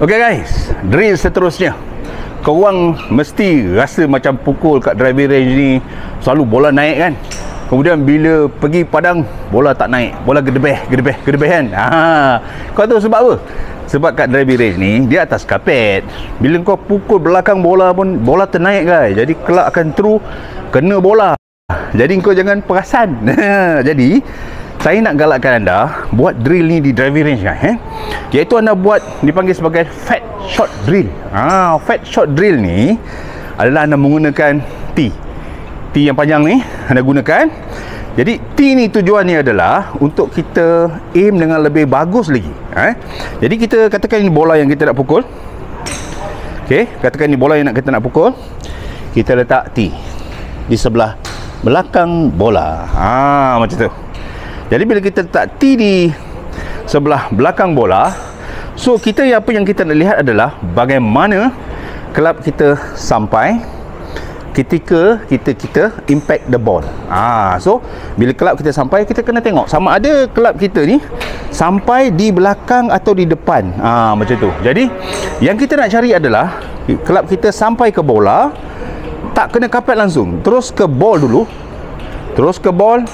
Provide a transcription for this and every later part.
Okay guys, drill seterusnya. Korang mesti rasa macam pukul kat driving range ni selalu bola naik kan. Kemudian bila pergi padang, bola tak naik. Bola gedebeh kan. Kau tahu sebab apa? Sebab kat driving range ni, dia atas kapet. Bila kau pukul belakang bola pun, bola ternaik guys. Jadi kelak akan through, kena bola. Jadi kau jangan perasan. Jadi saya nak galakkan anda buat drill ni di driving range kan, iaitu anda buat dipanggil sebagai fat shot drill. Fat shot drill ni adalah anda menggunakan T yang panjang ni anda gunakan. Jadi T ni tujuannya adalah untuk kita aim dengan lebih bagus lagi. Jadi kita katakan ini bola yang kita nak pukul. Okey, katakan ini bola yang kita nak pukul. Kita letak T di sebelah belakang bola. Macam tu. Jadi bila kita letak T di sebelah belakang bola, so kita apa yang kita nak lihat adalah bagaimana kelab kita sampai ketika kita impact the ball. So bila kelab kita sampai, kita kena tengok sama ada kelab kita ni sampai di belakang atau di depan. Macam tu. Jadi yang kita nak cari adalah kelab kita sampai ke bola, tak kena kapet langsung, terus ke ball dulu. Terus ke ball,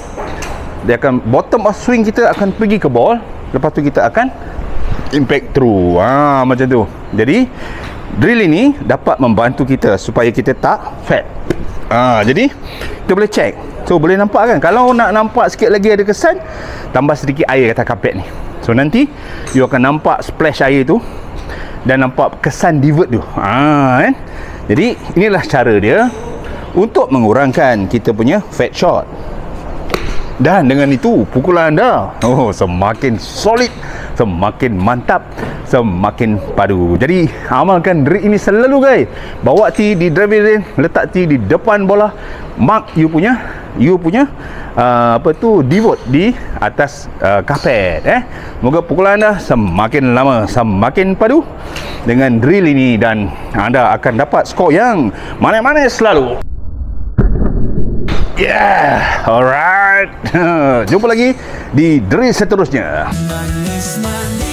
dia akan bottom of swing kita akan pergi ke ball, lepas tu kita akan impact through. Macam tu. Jadi drill ini dapat membantu kita supaya kita tak fat. Jadi kita boleh check. So boleh nampak kan, kalau nak nampak sikit lagi ada kesan, tambah sedikit air atas kapet ni. So nanti you akan nampak splash air tu dan nampak kesan divert tu. Kan? Jadi inilah cara dia untuk mengurangkan kita punya fat shot. Dan dengan itu pukulan anda semakin solid, semakin mantap, semakin padu. Jadi amalkan drill ini selalu guys. Bawa T di driving range, letak T di depan bola, mark you punya divot di atas kapet. Semoga pukulan anda semakin lama semakin padu dengan drill ini, dan anda akan dapat skor yang manis-manis selalu. Alright. Jumpa lagi di drill seterusnya. Manis, manis.